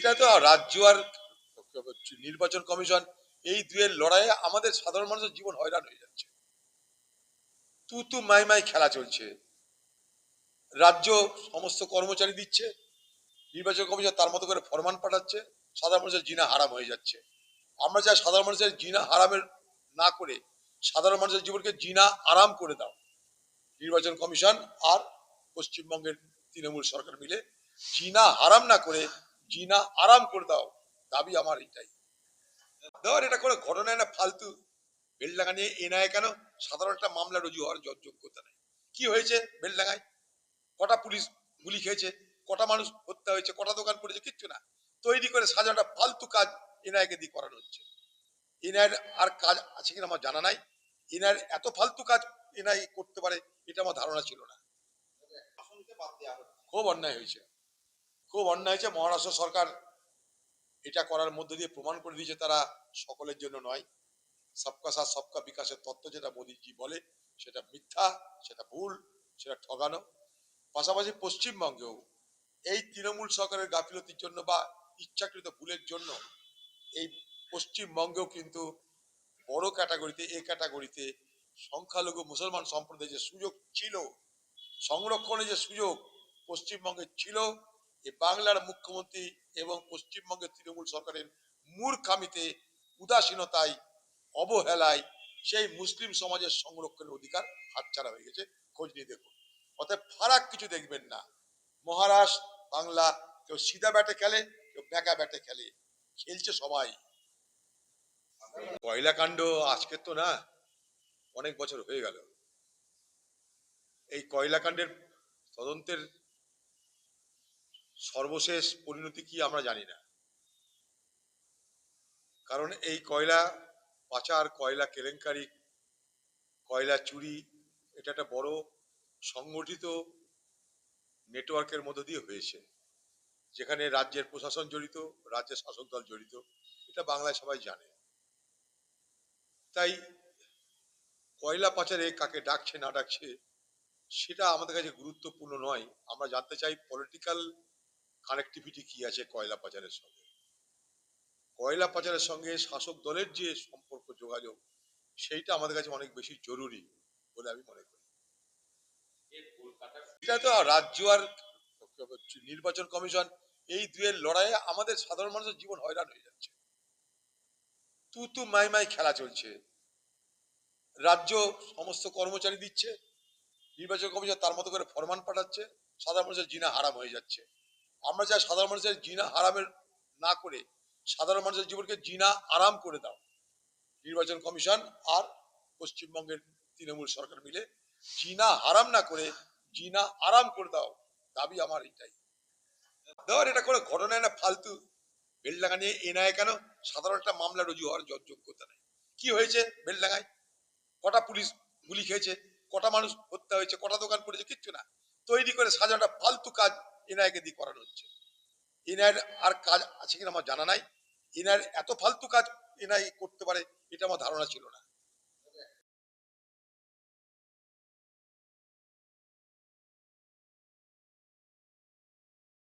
এটা তো রাজ্য আর নির্বাচন কমিশন এই দুয়ের লড়াইয়ে আমাদের সাধারণ মানুষের জীবন হয়রান হয়ে যাচ্ছে। তু তু মাই মাই খেলা চলছে। রাজ্য সমস্ত কর্মচারী দিচ্ছে, নির্বাচন কমিশন তার মতো করে ফরমান পাঠাচ্ছে, সাধারণ মানুষের জিনা হারাম হয়ে যাচ্ছে। আমরা চাই সাধারণ মানুষের জিনা হারামের না করে সাধারণ মানুষের জীবনকে জিনা আরাম করে দাও। নির্বাচন কমিশন আর পশ্চিমবঙ্গের তৃণমূল সরকার মিলে জিনা হারাম না করে জিনা আরাম করে দাও, দাবি আমার এটাই। দেওয়ার এটা কোনো ঘটনায় না, ফালতু বেলডাঙ্গা নিয়ে এনআইএ কেন সাধারণ একটা মামলা রুজু হওয়ার যোগ্যতা নেই। কি হয়েছে বেলডাঙ্গায়? কটা পুলিশ গুলি খেয়েছে, কটা মানুষ হত্যা হয়েছে, কটা দোকান পড়েছে? কিচ্ছু না। তৈরি করে সাজাটা ফালতু কাজ এনআইএকে দিয়ে করানো হচ্ছে। এনআইএর আর কাজ আছে কিনা আমার জানা নাই। এনআইএর এত ফালতু কাজ এনআইএ করতে পারে এটা আমার ধারণা ছিল না। খুব অন্যায় হয়েছে, খুব অন্যায় হয়েছে। মহারাষ্ট্র সরকার এটা করার মধ্যে দিয়ে প্রমাণ করে দিয়েছে তারা সকলের জন্য নয়। সবকা সাথ সবকা বিকাশের তত্ত্ব যেটা মোদীজি বলে সেটা মিথ্যা, সেটা ভুল, সেটা ঠগানো। পাশাপাশি পশ্চিমবঙ্গেও এই তৃণমূল সরকারের গাফিলতির জন্য বা ইচ্ছাকৃত ভুলের জন্য এই পশ্চিমবঙ্গেও কিন্তু বড় ক্যাটাগরিতে, এ ক্যাটাগরিতে সংখ্যালঘু মুসলমান সম্প্রদায়ের যে সুযোগ ছিল, সংরক্ষণের যে সুযোগ পশ্চিমবঙ্গে ছিল, এই বাংলার মুখ্যমন্ত্রী এবং পশ্চিমবঙ্গের তৃণমূল সরকারের মূর্খামিতে, উদাসীনতায়, অবহেলায় সেই মুসলিম সমাজের সংরক্ষণের অধিকার হাতছাড়া হয়ে গেছে। খোঁজ নিয়ে দেখুন। অতএব ফারাক কিছু দেখবেন না। মহারাষ্ট্র বাংলা, কেউ সিধা ব্যাটে খেলে, কেউ ব্যাকা ব্যাটে খেলে, খেলছে সবাই। কয়লা কাণ্ড আজকের তো না, অনেক বছর হয়ে গেল। এই কয়লা কাণ্ডের তদন্তের সর্বশেষ পরিণতি কি আমরা জানি না। কারণ এই কয়লা পাচার, কয়লা কেলেঙ্কারি, কয়লা চুরি, এটা একটা বড় সংগঠিত নেটওয়ার্কের মধ্য দিয়ে হয়েছে, যেখানে রাজ্যের প্রশাসন জড়িত, রাজ্যের শাসক দল জড়িত। এটা বাংলায় সবাই জানে। তাই কয়লা পাচারে কাকে ডাকছে না ডাকছে সেটা আমাদের কাছে গুরুত্বপূর্ণ নয়। আমরা জানতে চাই পলিটিক্যাল কানেক্টিভিটি কি আছে কয়লা পাচারের সঙ্গে। কয়লা পাচারের সঙ্গে শাসক দলের যে সম্পর্ক, যোগাযোগ, সেইটা আমাদের কাছে অনেক বেশি জরুরি বলে আমি মনে করি। এটা তো রাজ্য আর নির্বাচন কমিশন এই দুয়ের লড়াইয়ে আমাদের সাধারণ মানুষের জীবন হয়রান হয়ে যাচ্ছে। তু তু মাই মাই খেলা চলছে। রাজ্য সমস্ত কর্মচারী দিচ্ছে, নির্বাচন কমিশন তার মতো করে ফরমান পাঠাচ্ছে, সাধারণ মানুষের জিনা হারাম হয়ে যাচ্ছে। আমরা চাই সাধারণ মানুষের জিনা হারামের না করে সাধারণ মানুষের জীবনকে জিনা আরাম করে দাও। নির্বাচন কমিশন আর পশ্চিমবঙ্গের তৃণমূল সরকার মিলে জিনা হারাম না করে জিনা আরাম করে দাও, দাবি আমার এটাই। দেওয়ার এটা কোনো ঘটনায় না, ফালতু বেলডাঙ্গা নিয়ে এনআইএ কেন সাধারণ একটা মামলা রুজু হওয়ার যোগ্যতা নেই। কি হয়েছে বেলডাঙ্গায়? কটা পুলিশ গুলি খেয়েছে, কটা মানুষ হত্যা হয়েছে, কটা দোকান পড়েছে? কিচ্ছু না। তৈরি করে সাজাটা ফালতু কাজ এনআইএকে দিয়ে করানো হচ্ছে। এনআইএর আর কাজ আছে কিনা আমার জানা নাই। এনআইএর এত ফালতু কাজ এনআইএ করতে পারে এটা আমার ধারণা ছিল না।